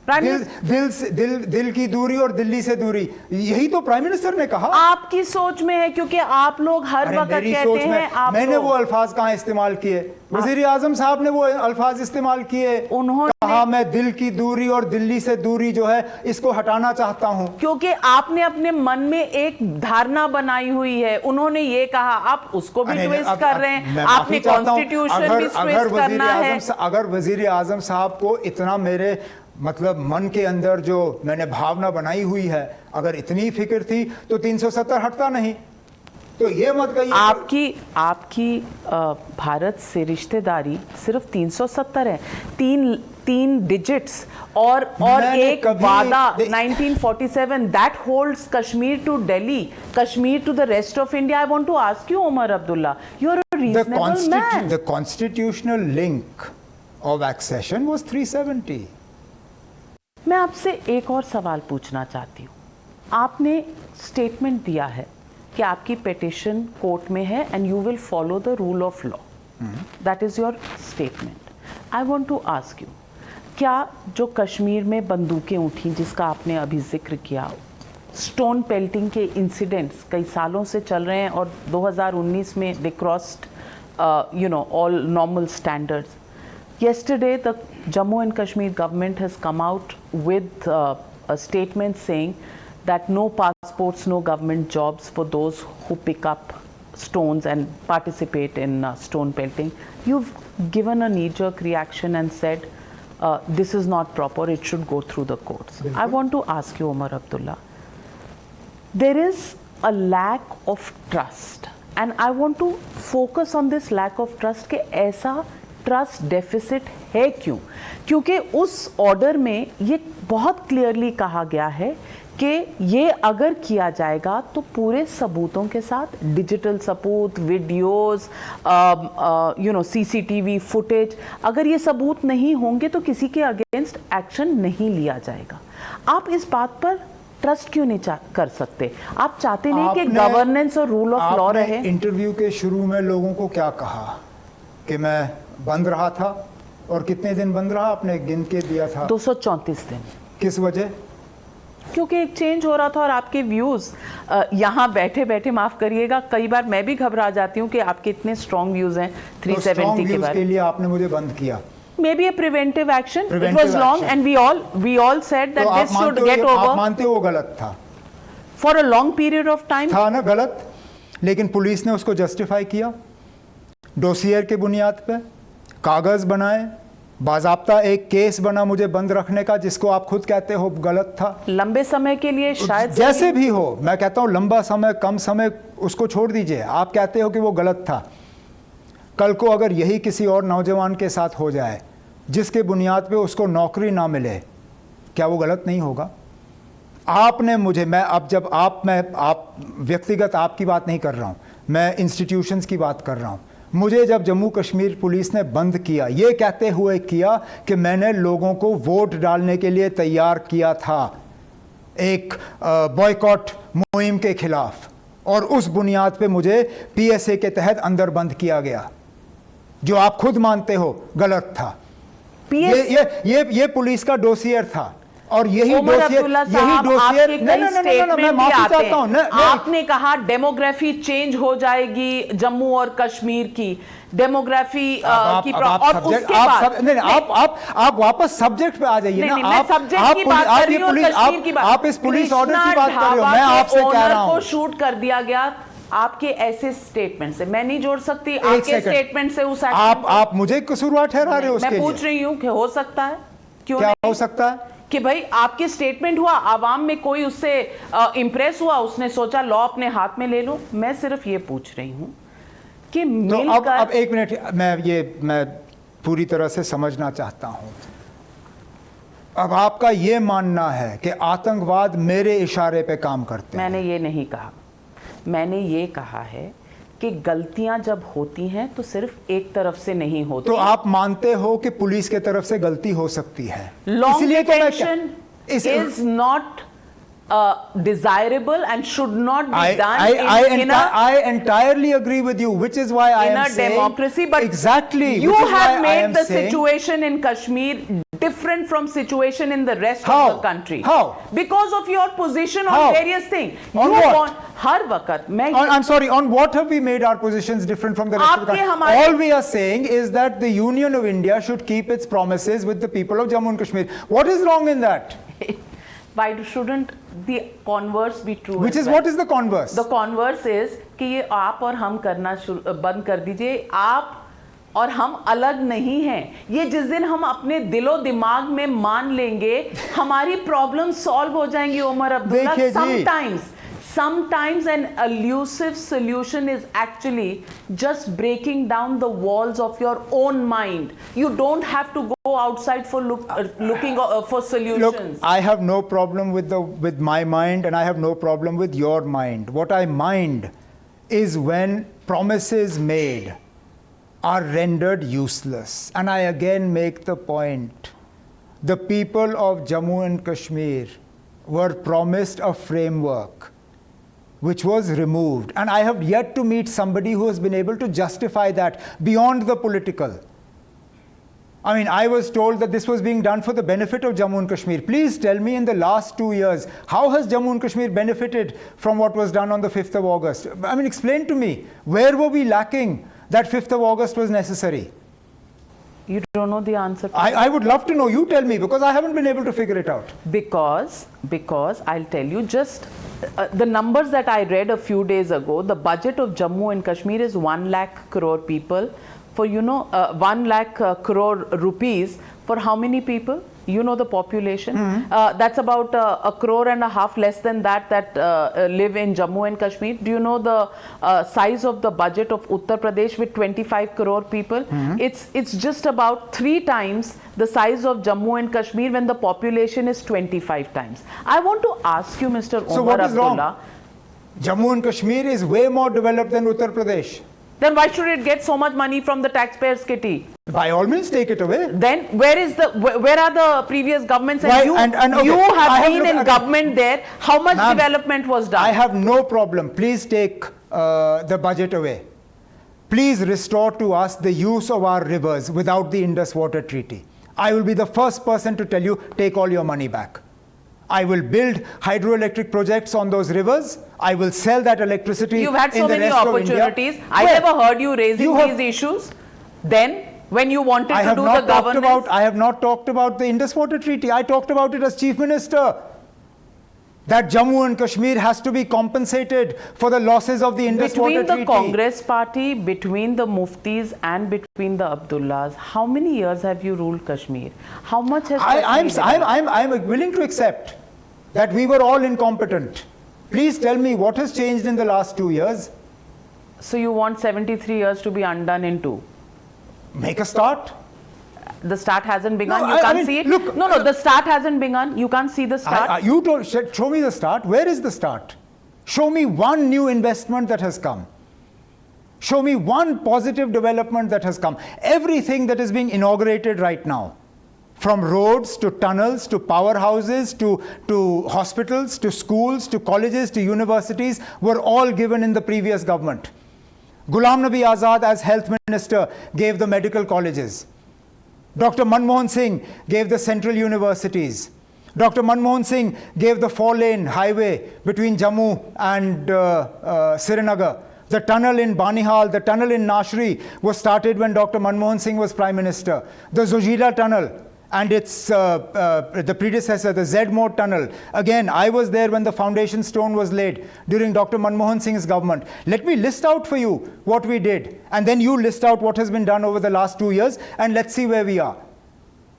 दिल की दूरी और दिल्ली से दूरी, यही तो प्राइम मिनिस्टर ने कहा। आपकी सोच में है, क्योंकि आप लोग हर वक्त कहते हैं आप मैंने वो अल्फाज कहाँ इस्तेमाल किए? वज़ीर आज़म साहब ने वो अल्फाज इस्तेमाल किए। उन्होंने कहा मैं दिल की दूरी और दिल्ली से दूरी जो है इसको हटाना चाहता हूं। क्योंकि आपने अपने मन में एक धारणा बनाई हुई है। उन्होंने ये कहा, आप उसको भी ट्विस्ट कर रहे हैं। आपने कॉन्स्टिट्यूशन भी ट्विस्ट करना है। अगर वज़ीर आज़म साहब को इतना मेरे मतलब मन के अंदर जो मैंने भावना बनाई हुई है, अगर इतनी फिक्र थी तो 370 हटता नहीं। तो ये मत कहिए आपकी भारत से रिश्तेदारी सिर्फ 370 है, तीन डिजिट्स और एक वादा 1947 that holds Kashmir to Delhi, Kashmir to the rest of India. I want to ask you, Omar Abdullah, you're a reasonable man. The constitutional link of accession was 370. मैं आपसे एक और सवाल पूछना चाहती हूँ। आपने स्टेटमेंट दिया है कि आपकी पिटिशन कोर्ट में है and you will follow the rule of law, that is your statement. I want to ask you, क्या जो कश्मीर में बंदूकें उठी जिसका आपने अभी जिक्र किया, स्टोन पेल्टिंग के इंसिडेंट्स कई सालों से चल रहे हैं और 2019 में they crossed all normal standards. Yesterday, the Jammu and Kashmir government has come out with a statement saying that no passports, no government jobs for those who pick up stones and participate in stone pelting. You've given a knee-jerk reaction and said this is not proper, it should go through the courts. I want to ask you, Omar Abdullah, there is a lack of trust and I want to focus on this lack of trust कि ऐसा trust deficit है क्यों? क्योंकि उस order में ये बहुत clearly कहा गया है कि ये अगर किया जाएगा तो पूरे सबूतों के साथ, डिजिटल सबूत, वीडियोस, सीसीटीवी फुटेज, अगर ये सबूत नहीं होंगे तो किसी के अगेंस्ट एक्शन नहीं लिया जाएगा. आप इस बात पर ट्रस्ट क्यों नहीं कर सकते? आप चाहते नहीं कि गवर्नेंस और रूल ऑफ लॉ रहे? इंटरव्यू के शुरू में लोगों को क्या कहा कि मैं बंद रहा था, और कितने दिन बंद रहा आपने गिन के दिया था? 234 दिन. किस वजह? क्योंकि एक चेंज हो रहा था और आपके व्यूज यहाँ बैठे बैठे, माफ करिएगा, कई बार मैं भी घबरा जाती हूँ कि आपके इतने स्ट्रॉन्ग व्यूज हैं 370 के बारे में. के लिए आपने मुझे बंद किया. Maybe a preventive action. It was long action. And we all said that this should get over. आप मानते हो गलत था? For a long period of time. था ना गलत, लेकिन पुलिस ने उसको जस्टिफाई किया डोसियर के बुनियाद पे, कागज बनाए, बाज़ाब्ता एक केस बना मुझे बंद रखने का, जिसको आप खुद कहते हो गलत था. लंबे समय के लिए शायद, जैसे भी हो, मैं कहता हूँ लंबा समय कम समय उसको छोड़ दीजिए, आप कहते हो कि वो गलत था. कल को अगर यही किसी और नौजवान के साथ हो जाए जिसके बुनियाद पे उसको नौकरी ना मिले, क्या वो गलत नहीं होगा? आपने मुझे, आप व्यक्तिगत आपकी बात नहीं कर रहा हूँ, मैं इंस्टीट्यूशंस की बात कर रहा हूँ. मुझे जब जम्मू कश्मीर पुलिस ने बंद किया, ये कहते हुए किया कि मैंने लोगों को वोट डालने के लिए तैयार किया था एक बॉयकॉट मुहिम के खिलाफ, और उस बुनियाद पे मुझे पीएसए के तहत अंदर बंद किया गया, जो आप खुद मानते हो गलत था. ये पुलिस का डोसियर था, और यही डोसियर मैं माफी चाहता हूं. आपने कहा डेमोग्राफी चेंज हो जाएगी जम्मू और कश्मीर की, डेमोग्राफी की, और उसके बाद आप वापस सब्जेक्ट पे आ जाइए ना. आप इस पुलिस ऑर्डर की बात कर रहे हो, मैं आपसे कह रहा हूं. शूट कर दिया गया आपके ऐसे स्टेटमेंट से, मैं नहीं जोड़ सकती आपके स्टेटमेंट से उस आप मुझे कसूरवार ठहरा रहे हो. मैं पूछ रही हूँ कि हो सकता है, क्यों क्या हो सकता है कि भाई आपके स्टेटमेंट हुआ, आवाम में कोई उससे इंप्रेस हुआ, उसने सोचा लॉ अपने हाथ में ले लो. मैं सिर्फ ये पूछ रही हूँ कि तो अब एक मिनट, मैं पूरी तरह से समझना चाहता हूँ. अब आपका ये मानना है कि आतंकवाद मेरे इशारे पे काम करते हैं? मैंने ये नहीं कहा. मैंने ये कहा है कि गलतियां जब होती हैं तो सिर्फ एक तरफ से नहीं होती. तो आप मानते हो कि पुलिस के तरफ से गलती हो सकती है? Long detention is not desirable and should not be done I entirely agree with you, which is why I am saying democracy. But exactly, you have made the situation in Kashmir different from situation in the rest of the country. How? Because of your position on various things. On what? हर वक्त I'm sorry, on what have we made our positions different from the rest of the country? All we are saying is that the Union of India should keep its promises with the people of Jammu and Kashmir. What is wrong in that? Why shouldn't the converse be true? Which is what is the converse? The converse is कि ये आप और हम करना बंद कर दीजिए. आप और हम अलग नहीं हैं. ये जिस दिन हम अपने दिलो दिमाग में मान लेंगे, हमारी प्रॉब्लम सॉल्व हो जाएंगी. Omar Abdullah, sometimes an elusive solution is actually just breaking down the walls of your own mind. You don't have to go outside for looking for solutions. Look, I have no problem with my mind, and I have no problem with your mind. What I mind is when promises made are rendered useless. And I again make the point, the people of Jammu and Kashmir were promised a framework which was removed. And I have yet to meet somebody who has been able to justify that beyond the political. I mean, I was told that this was being done for the benefit of Jammu and Kashmir. Please tell me, in the last 2 years, how has Jammu and Kashmir benefited from what was done on the 5th of August? I mean, explain to me, where were we lacking that 5th of August was necessary? You don't know the answer to I would love to know. You tell me, because I haven't been able to figure it out. Because I'll tell you, just The numbers that I read a few days ago, the budget of Jammu and Kashmir is 1 lakh crore people for, 1 lakh crore rupees for how many people? You know the population. That's about a crore and a half less than that live in Jammu and Kashmir. Do you know the size of the budget of Uttar Pradesh with 25 crore people? It's just about 3 times the size of Jammu and Kashmir when the population is 25 times. I want to ask you, Mr. So Omar what is wrong? Abdullah. Jammu and Kashmir is way more developed than Uttar Pradesh. Then why should it get so much money from the taxpayers' kitty? By all means, take it away. Then where are the previous governments? Why- And okay, you I have have been in looked- government there. How much Ma'am, development was done? I have no problem. Please take the budget away. Please restore to us the use of our rivers without the Indus Water Treaty. I will be the first person to tell you, take all your money back. I will build hydroelectric projects on those rivers. I will sell that electricity. You've had so in the many rest of India. opportunities. I Where? never heard you raising You have- these issues. Then, when you wanted I to have do not the governance, I have not talked about the Indus Water Treaty. I talked about it as Chief Minister. That Jammu and Kashmir has to be compensated for the losses of the Indus Water between the Treaty. Congress party, between the Muftis and between the Abdullahs, how many years have you ruled Kashmir? How much has I'm Kashmir developed? I'm willing to accept that we were all incompetent. Please tell me what has changed in the last 2 years. So you want 73 years to be undone in 2? Make a start. The start hasn't begun. No, You I can't mean, see it. look, no, the start hasn't begun. You can't see the start. You told, show me the start. Where is the start? Show me one new investment that has come. Show me one positive development that has come. Everything that is being inaugurated right now, from roads to tunnels to powerhouses to hospitals to schools to colleges to universities, were all given in the previous government. Ghulam Nabi Azad, as health minister, gave the medical colleges. Dr. Manmohan Singh gave the central universities. Dr. Manmohan Singh gave the 4-lane highway between Jammu and Srinagar. The tunnel in Banihal, the tunnel in Nashri was started when Dr. Manmohan Singh was Prime Minister. The Zojila tunnel and its the predecessor, the Zedmore tunnel. Again, I was there when the foundation stone was laid during Dr. Manmohan Singh's government. Let me list out for you what we did, and then you list out what has been done over the last 2 years, and let's see where we are.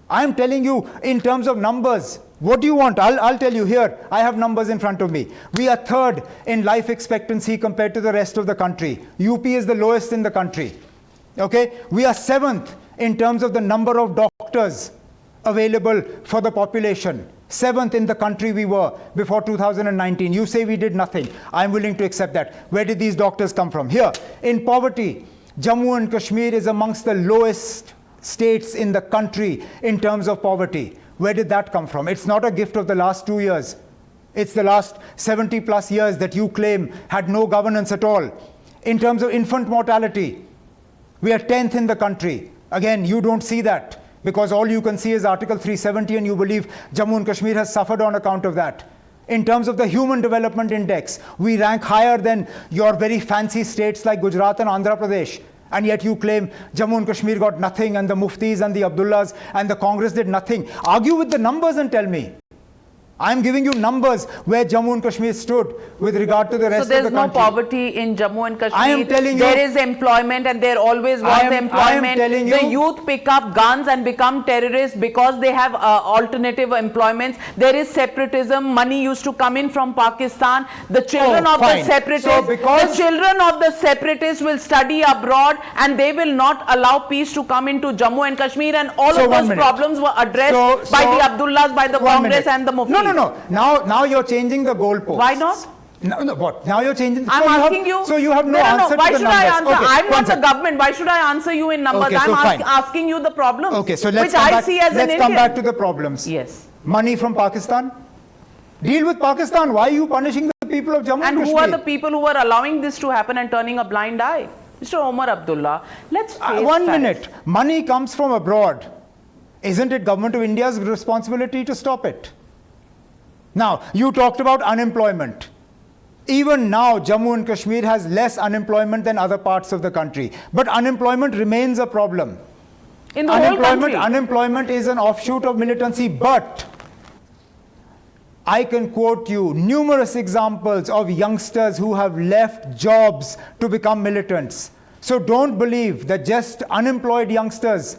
I'm telling you in terms of numbers. What do you want? I'll tell you here. I have numbers in front of me. We are 3rd in life expectancy compared to the rest of the country. UP is the lowest in the country. Okay? We are 7th in terms of the number of doctors available for the population. 7th in the country we were before 2019. You say we did nothing. I'm willing to accept that. Where did these doctors come from? Here, in poverty, Jammu and Kashmir is amongst the lowest states in the country in terms of poverty. Where did that come from? It's not a gift of the last 2 years. It's the last 70 plus years that you claim had no governance at all. In terms of infant mortality, we are 10th in the country. Again, you don't see that, because all you can see is Article 370 and you believe Jammu and Kashmir has suffered on account of that. In terms of the Human Development Index, we rank higher than your very fancy states like Gujarat and Andhra Pradesh. And yet you claim Jammu and Kashmir got nothing, and the Muftis and the Abdullahs and the Congress did nothing. Argue with the numbers and tell me. I'm giving you numbers where Jammu and Kashmir stood with regard to the rest of the country. So there's no poverty in Jammu and Kashmir. I am telling you. There is employment, and there always was employment. I am telling you. The youth pick up guns and become terrorists because they have alternative employments. There is separatism. Money used to come in from Pakistan. The children of fine. the separatists, So because- the children of the separatists will study abroad, and they will not allow peace to come into Jammu and Kashmir. And all So of one those minute. problems were addressed by the Abdullahs, by the 1 Congress, minute. and the Muftis. No. Now you're changing the goalposts. Why not? No, what? Now you're changing. I'm asking you. So you have no answer Why to the should I numbers. answer? Okay, I'm one not the second. government. Why should I answer you in numbers? Okay, I'm so fine. asking you the problems. Okay, so let's which come I back. see as an Let's Indian. come back to the problems. Yes. Money from Pakistan. Deal with Pakistan. Why are you punishing the people of Jammu and And Kashmir? who are the people who are allowing this to happen and turning a blind eye? Mr. Omar Abdullah, let's face 1 facts. minute. Money comes from abroad. Isn't it Government of India's responsibility to stop it? Now, you talked about unemployment. Even now, Jammu and Kashmir has less unemployment than other parts of the country. But unemployment remains a problem. In the whole country. Unemployment is an offshoot of militancy, but I can quote you numerous examples of youngsters who have left jobs to become militants. So don't believe that just unemployed youngsters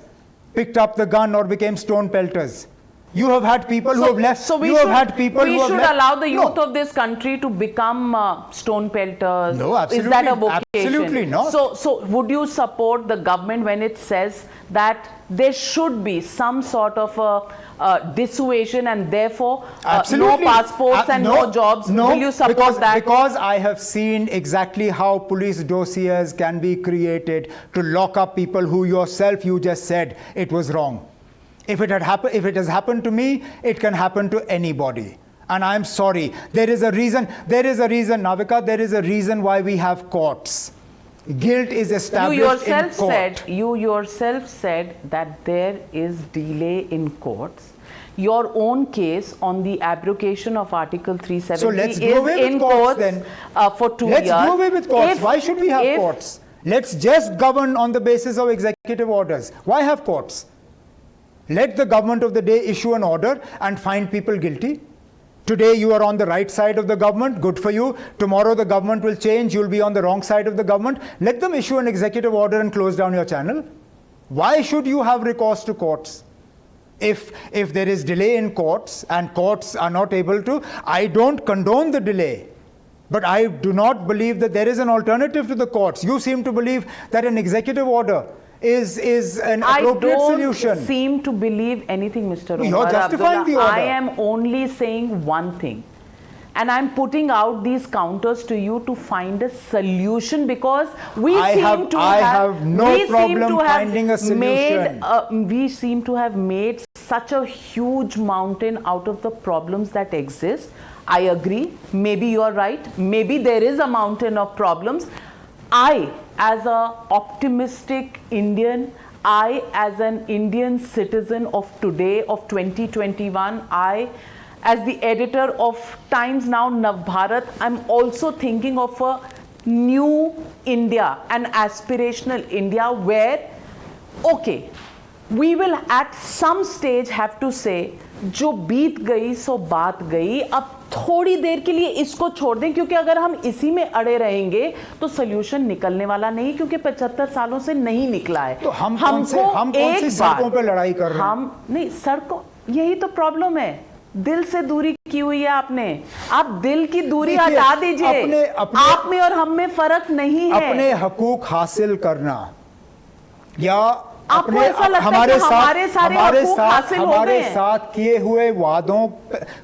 picked up the gun or became stone pelters. You have had people who have left. So we you should, have had people we who have should left. allow the youth No. of this country to become stone pelters. No, absolutely. Is that a vocation? Absolutely not. So would you support the government when it says that there should be some sort of a dissuasion and therefore no Absolutely. passports and no jobs? No, Will you support because, that? Because I have seen exactly how police dossiers can be created to lock up people who you just said it was wrong. If it has happened to me, it can happen to anybody. And I'm sorry. There is a reason, Navika, there is a reason why we have courts. Guilt is established in court. You yourself said that there is delay in courts. Your own case on the abrogation of Article 370 So let's do is away with in courts courts then. For 2 Let's years. do away with courts. If- Why should we have if- courts? Let's just govern on the basis of executive orders. Why have courts? Let the government of the day issue an order and find people guilty. Today you are on the right side of the government, good for you. Tomorrow the government will change, you'll be on the wrong side of the government. Let them issue an executive order and close down your channel. Why should you have recourse to courts? If there is delay in courts and courts are not able to, I don't condone the delay. But I do not believe that there is an alternative to the courts. You seem to believe that an executive order is an appropriate solution. I don't seem to believe anything, Mr. You're Omar justifying Abdullah. the order. I am only saying one thing. And I'm putting out these counters to you to find a solution because I have no problem finding a solution. We seem to have made such a huge mountain out of the problems that exist. I agree. Maybe you're right. Maybe there is a mountain of problems. I, as an optimistic Indian, I, as an Indian citizen of today, of 2021, I, as the editor of Times Now Navbharat, I'm also thinking of a new India, an aspirational India where, okay, we will at some stage have to say, जो बीत गई सो बात गई, अब थोड़ी देर के लिए इसको छोड़ दें क्योंकि अगर हम इसी में अड़े रहेंगे तो सोल्यूशन निकलने वाला नहीं क्योंकि 75 सालों से नहीं निकला है। तो हम कौन सी सड़कों पे लड़ाई कर रहे हैं? हम नहीं, सड़कों, यही तो प्रॉब्लम है। दिल से दूरी की हुई है आपने। आप दिल की दूरी हटा दीजिए। आप में और हम में फर्क नहीं है। अपने हकूक हासिल करना या आपको ऐसा लगता है कि हमारे सारे हकूक हासिल हो गए हैं? साथ किए हुए वादों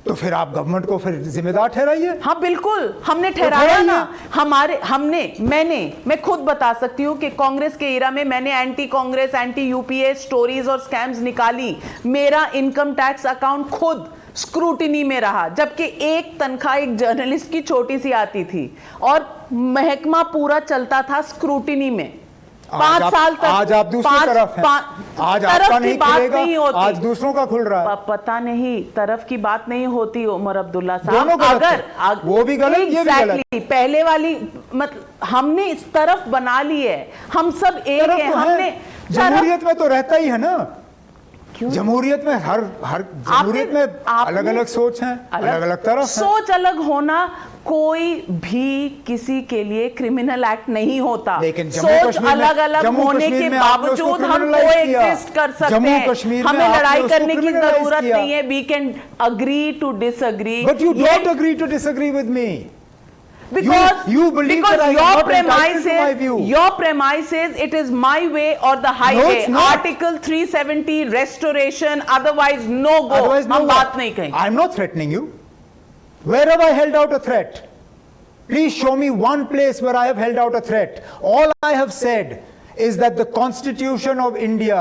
तो फिर आप गवर्नमेंट को फिर जिम्मेदार ठहराइए। हाँ बिल्कुल, हमने ठहराया ना। मैं खुद बता सकती हूँ कि कांग्रेस के एरा में मैंने anti Congress, anti UPA stories और स्कैम्स निकाली। मेरा इनकम टैक्स अकाउंट खुद स्क्रूटिनी में रहा, जबकि एक तनख्वाह एक जर्नलिस्ट की छोटी सी आती थी और महकमा पूरा चलता था स्क्रूटिनी में। 5 साल तक। आज आप दूसरी तरफ हैं। आज आपका नहीं खुलेगा, आज दूसरों का खुल रहा है। पता नहीं, तरफ की बात नहीं होती उमर अब्दुल्ला साहब। वो भी गलत, ये भी गलत। पहले वाली मतलब हमने इस तरफ बना ली है, हम सब एक हैं। हमने जमहूरियत में तो रहता ही है ना। जमहूरियत में हर जमहूरियत में अलग अलग सोच हैं, अलग अलग तरफ सोच अलग होना कोई भी किसी के लिए क्रिमिनल एक्ट नहीं होता। लेकिन सोच अलग अलग होने के बावजूद हम कोएग्जिस्ट कर सकते हैं। हमें लड़ाई करने की जरूरत नहीं है। We can agree to disagree. But you don't agree to disagree with me. Because you believe that I am not entitled to my view. Your premise is it is my way or the highway. No, it's not. Article 370 restoration, otherwise no go. Otherwise no हम go. बात नहीं करेंगे। I'm not threatening you. Where have I held out a threat? Please show me one place where I have held out a threat. All I have said is that the Constitution of India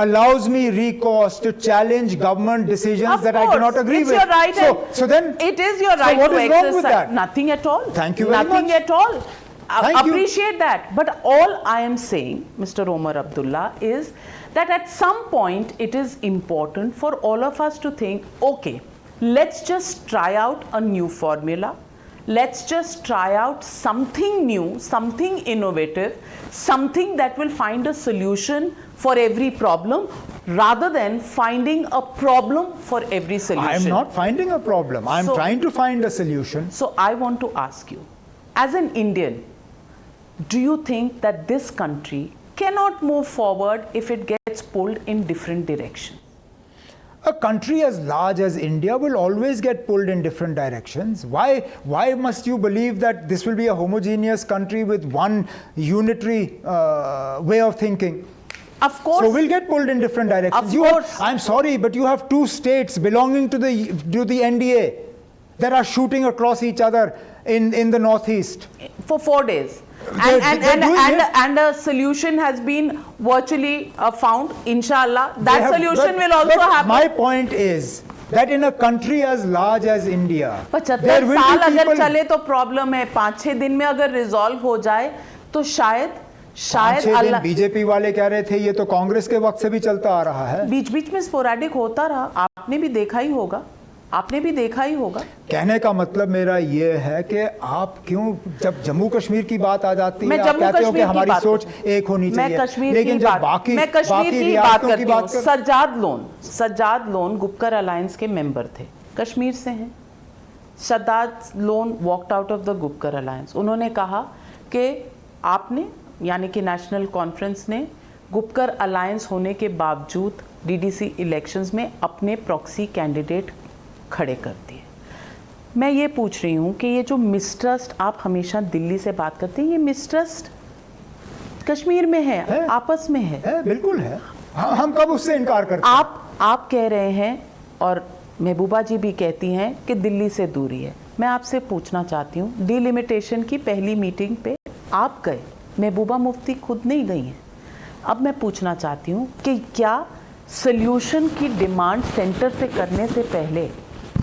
allows me recourse to challenge government decisions that I do not agree with. It's your right. So then, it is your right what to is wrong exercise. with that? Nothing at all. Thank you very Nothing much. at all. Thank you. Appreciate that. But all I am saying, Mr. Omar Abdullah, is that at some point it is important for all of us to think, okay, let's just try out a new formula. let's just try out something new, something innovative, something that will find a solution for every problem rather than finding a problem for every solution. I am not finding a problem. I am So- trying to find a solution. So I want to ask you, as an Indian, do you think that this country cannot move forward if it gets pulled in different directions? A country as large as India will always get pulled in different directions. Why must you believe that this will be a homogeneous country with one unitary way of thinking? Of course. So we'll get pulled in different directions. Of course. I'm sorry, but you have two states belonging to the NDA that are shooting across each other in the northeast. For 4 days. They're doing it. And a solution has been virtually found, inshallah. They That have- solution but- will also but happen. My point is that in a country as large as India, 75 there will साल be अगर people. चले तो problem है, 5-6 दिन में अगर resolve हो जाए तो शायद 5-6 दिन अल्लाह बीजेपी वाले कह रहे थे ये तो कांग्रेस के वक्त से भी चलता आ रहा है। बीच बीच में स्पोरेडिक होता रहा। आपने भी देखा ही होगा, आपने भी देखा ही होगा। कहने का मतलब मेरा ये है कि आप क्यों जब जम्मू कश्मीर की बात आ जाती मैं है आप जम्मू कहते हो कि कश्मीर की हमारी बात सोच करती एक होनी मैं चाहिए, कश्मीर लेकिन की जब बात बाकी मैं कश्मीर की बात रियासतों करती की हूँ। बात कर सज्जाद लोन गुपकर अलायंस के मेंबर थे, कश्मीर से हैं। Sajjad loan walked out of the Gupkar alliance. उन्होंने कहा कि आपने यानी कि नेशनल कॉन्फ्रेंस ने गुपकर अलायंस होने के बावजूद डीडीसी इलेक्शंस में अपने प्रॉक्सी कैंडिडेट खड़े कर दिए। मैं ये पूछ रही हूँ कि ये जो मिसट्रस्ट आप हमेशा दिल्ली से बात करते हैं, ये मिसट्रस्ट कश्मीर में है, आपस में है। बिल्कुल है। हम कब उससे इनकार करते हैं? आप कह रहे हैं और महबूबा जी भी कहती हैं कि दिल्ली से दूरी है। मैं आपसे पूछना चाहती हूँ, डिलिमिटेशन की पहली मीटिंग पे आप गए, महबूबा मुफ्ती खुद नहीं गई हैं। अब मैं पूछना चाहती हूँ कि क्या सल्यूशन की डिमांड सेंटर से करने से पहले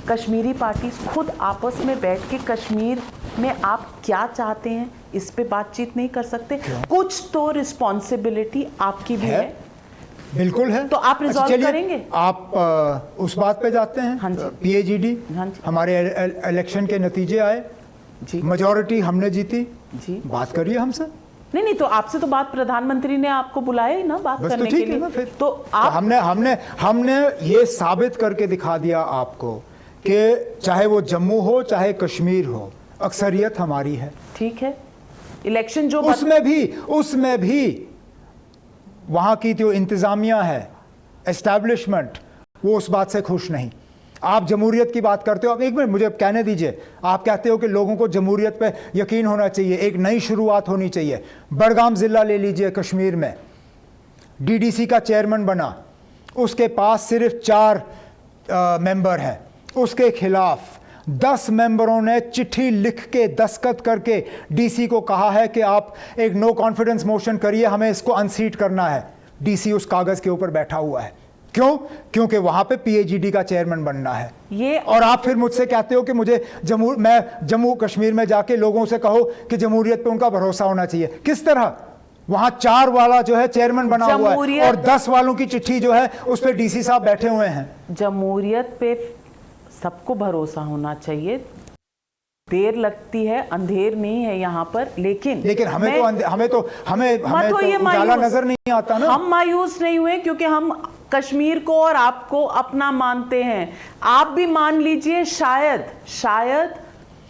कश्मीरी पार्टीज खुद आपस में बैठ के कश्मीर में आप क्या चाहते हैं इस पे बातचीत नहीं कर सकते? कुछ तो रिस्पॉन्सिबिलिटी आपकी भी है। बिल्कुल है। तो आप रिजॉल्व चलिए, करेंगे? आप उस बात पे जाते हैं। हाँ जी। पीएजीडी, हाँ जी। हमारे इलेक्शन के नतीजे आए जी मेजॉरिटी हमने जीती जी। बात करिए हमसे। नहीं तो आपसे तो बात प्रधानमंत्री ने आपको बुलाया ही ना बात बस तो करने के ठीक है लिए। ना फिर। तो आप हमने ये साबित करके दिखा दिया आपको कि चाहे वो जम्मू हो चाहे कश्मीर हो, अक्सरियत हमारी है। ठीक है, इलेक्शन जो उसमें भी वहां की जो इंतजामिया है, एस्टैब्लिशमेंट, वो उस बात से खुश नहीं। आप जमहूरियत की बात करते हो। अब एक मिनट मुझे कहने दीजिए। आप कहते हो कि लोगों को जमहूरियत पे यकीन होना चाहिए, एक नई शुरुआत होनी चाहिए। बड़गाम जिला ले लीजिए, कश्मीर में डीडीसी का चेयरमैन बना, उसके पास सिर्फ 4 मेंबर हैं, उसके खिलाफ 10 मेंबरों ने चिट्ठी लिख के दस्तखत करके डीसी को कहा है कि आप एक नो कॉन्फिडेंस मोशन करिए, हमें इसको अनसीट करना है। डीसी उस कागज के ऊपर बैठा हुआ है। क्यों? क्योंकि वहां पे पीएजीडी का चेयरमैन बनना है। ये और आप फिर मुझसे कहते हो कि मुझे मैं जम्मू कश्मीर में जाके लोगों से कहो कि जमहूरियत पे उनका भरोसा होना चाहिए। किस तरह? वहां 4 वाला जो है चेयरमैन बना हुआ है और 10 वालों की चिट्ठी जो है उस पर डीसी साहब बैठे हुए हैं। जमहूरियत पे सबको भरोसा होना चाहिए। देर लगती है, अंधेर नहीं है यहाँ पर, लेकिन हमें तो उजाला नजर नहीं आता ना। हम मायूस नहीं हुए क्योंकि हम कश्मीर को और आपको अपना मानते हैं। आप भी मान लीजिए, शायद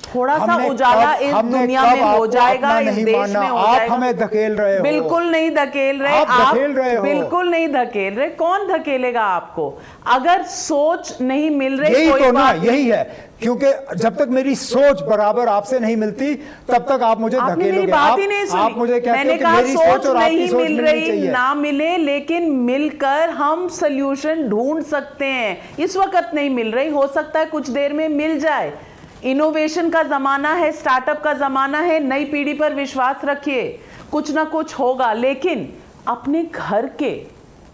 थोड़ा सा उजाला इस दुनिया में हो जाएगा, इस देश में हो जाएगा। आप हमें धकेल रहे हो। बिल्कुल नहीं धकेल रहे। आप धकेल रहे हो। बिल्कुल नहीं धकेल रहे। कौन धकेलेगा आपको? अगर सोच नहीं मिल रही, यही कोई तो ना, बात यही है। क्योंकि जब तक मेरी सोच बराबर आपसे नहीं मिलती तब तक आप मुझे आपने धकेलोगे। मेरी बात ही नहीं सुनी। आप मुझे कहते मैंने हो कि कहा मेरी सोच और आपकी नहीं सोच मिल मिलनी रही, चाहिए। ना मिले, लेकिन मिलकर हम सल्यूशन ढूंढ सकते हैं। इस वक्त नहीं मिल रही, हो सकता है कुछ देर में मिल जाए। इनोवेशन का जमाना है, स्टार्टअप का जमाना है। नई पीढ़ी पर विश्वास रखिए, कुछ ना कुछ होगा। लेकिन अपने घर के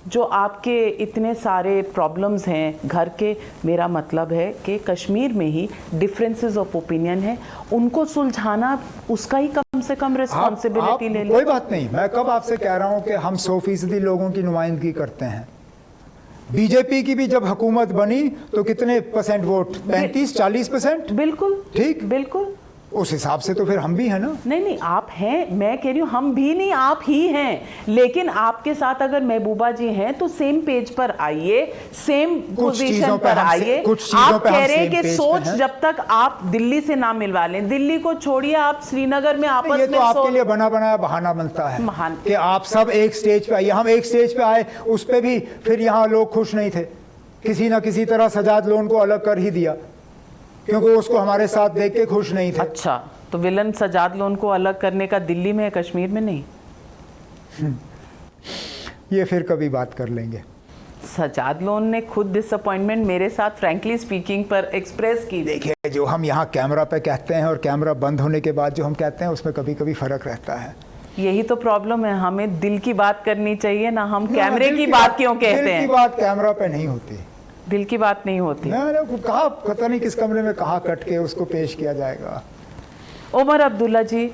जो आपके इतने सारे प्रॉब्लम्स हैं घर के, मेरा मतलब है कि कश्मीर में ही डिफरेंसेस ऑफ ओपिनियन है, उनको सुलझाना उसका ही कम से कम रिस्पॉन्सिबिलिटी ले लें। कोई बात नहीं। मैं कब आपसे कह रहा हूं कि हम 100% लोगों की नुमाइंदगी करते हैं। बीजेपी की भी जब हुकूमत बनी तो कितने % वोट? 35-40%। बिल्कुल ठीक। बिल्कुल। उस हिसाब से तो फिर हम भी हैं ना। नहीं नहीं, आप हैं, मैं कह रही हूँ हम भी नहीं, आप ही हैं। लेकिन आपके साथ अगर महबूबा जी हैं तो सेम पेज पर आइए, सेम पोजीशन पर आइए। आप कह रहे हैं कि सोच जब तक आप दिल्ली से ना मिलवा लें, दिल्ली को छोड़िए, आप श्रीनगर में आपस में। ये तो आपके लिए बना बनाया बहाना बनता है कि आप सब एक स्टेज पे आइए। हम एक स्टेज पे आए, उस पे भी फिर यहाँ लोग खुश नहीं थे। किसी ना किसी तरह सजाद लोन को अलग कर ही दिया, क्योंकि उसको हमारे साथ देख के खुश नहीं थे। अच्छा, तो विलन सजाद लोन को अलग करने का दिल्ली में है, कश्मीर में नहीं? ये फिर कभी बात कर लेंगे। सजाद लोन ने खुद डिसअपॉइंटमेंट मेरे साथ फ्रैंकली स्पीकिंग पर एक्सप्रेस की। देखिए, जो हम यहाँ कैमरा पे कहते हैं और कैमरा बंद होने के बाद जो हम कहते हैं उसमें कभी कभी फर्क रहता है। यही तो प्रॉब्लम है, हमें दिल की बात करनी चाहिए ना, हम कैमरे की बात क्यों कहते हैं? दिल की बात कैमरा पे नहीं होती। दिल की बात नहीं होती। कहा, पता नहीं किस कमरे में कहाँ कट के उसको पेश किया जाएगा। Omar Abdullah ji,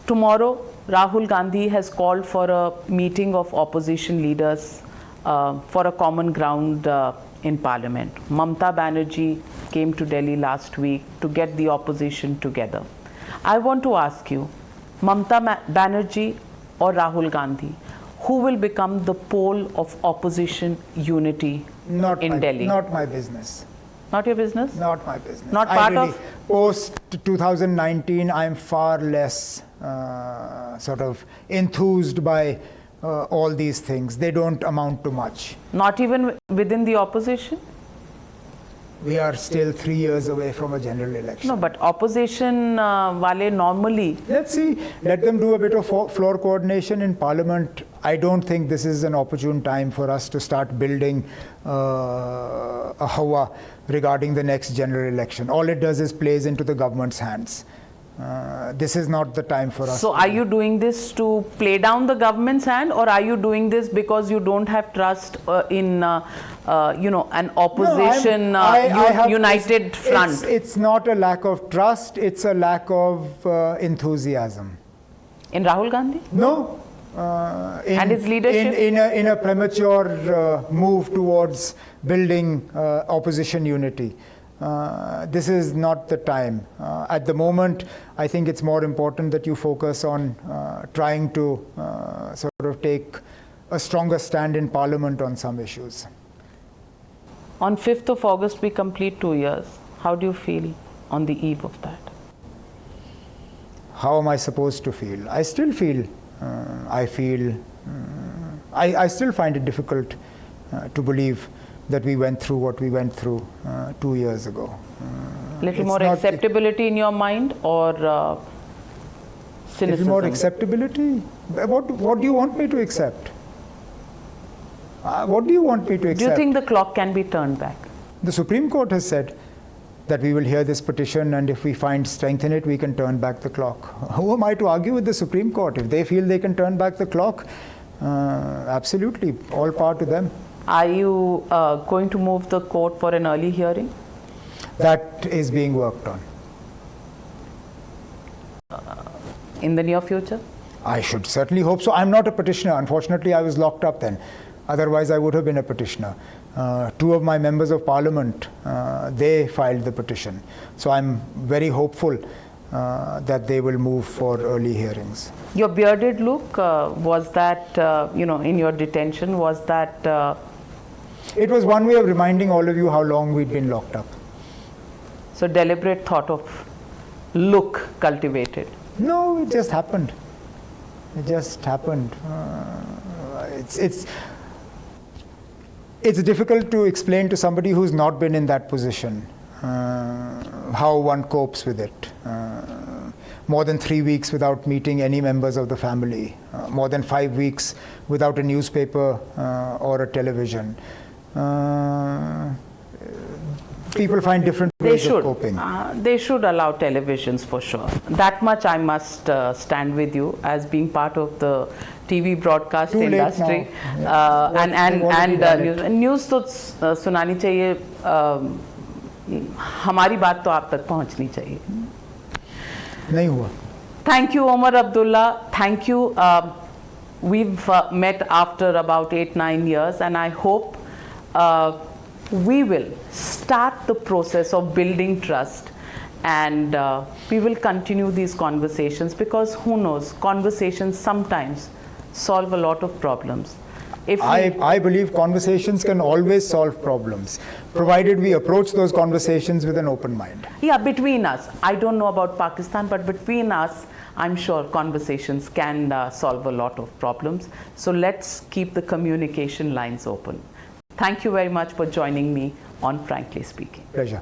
tomorrow Rahul Gandhi has called for a meeting of opposition leaders for a common ground in parliament. Mamta Banerjee came to Delhi last week to get the opposition together. I want to ask you, Mamta Banerjee or Rahul Gandhi, who will become the pole of opposition unity in Delhi? Not my business. Not your business? Not my business. Not part of? Post 2019, I am far less sort of enthused by all these things. They don't amount to much. Not even within the opposition? We are still 3 years away from a general election. No, but opposition wale normally. Let's see. Let them do a bit of floor coordination in parliament. I don't think this is an opportune time for us to start building a hawa regarding the next general election. All it does is plays into the government's hands. This is not the time for us. So are you doing this to play down the government's hand, or are you doing this because you don't have trust in an opposition united front? It's not a lack of trust, it's a lack of enthusiasm. In Rahul Gandhi? No. And his leadership? In a premature move towards building opposition unity. This is not the time. At the moment, I think it's more important that you focus on trying to sort of take a stronger stand in Parliament on some issues. On 5th of August, we complete 2 years. How do you feel on the eve of that? How am I supposed to feel? I still feel, I still find it difficult to believe that we went through what we went through 2 years ago. Little more acceptability in your mind, or cynicism? Little more acceptability? What do you want me to accept? What do you want me to accept? Do you think the clock can be turned back? The Supreme Court has said that we will hear this petition, and if we find strength in it, we can turn back the clock. Who am I to argue with the Supreme Court? If they feel they can turn back the clock, absolutely, all power to them. Are you going to move the court for an early hearing? That is being worked on. In the near future? I should certainly hope so. I'm not a petitioner. Unfortunately, I was locked up then. Otherwise, I would have been a petitioner. 2 of my members of parliament, they filed the petition. So I'm very hopeful that they will move for early hearings. Your bearded look, was that, in your detention, was that... It was one way of reminding all of you how long we'd been locked up. So deliberate thought of look cultivated? No, it just happened. It just happened. It's difficult to explain to somebody who's not been in that position how one copes with it. More than 3 weeks without meeting any members of the family, more than 5 weeks without a newspaper or a television. People find different ways of coping. They should allow televisions for sure. That much I must stand with you as being part of the TV broadcast industry. And news तो सुनानी चाहिए, हमारी बात तो आप तक पहुंचनी चाहिए. नहीं हुआ. Thank you, Omar Abdullah. Thank you. We've met after about 8-9 years, and I hope we will start the process of building trust and we will continue these conversations, because who knows, conversations sometimes solve a lot of problems. If we, I believe conversations can always solve problems, provided we approach those conversations with an open mind. yeah, between us, I don't know about Pakistan, but between us, I'm sure conversations can solve a lot of problems. So let's keep the communication lines open. Thank you very much for joining me on Frankly Speaking. Pleasure.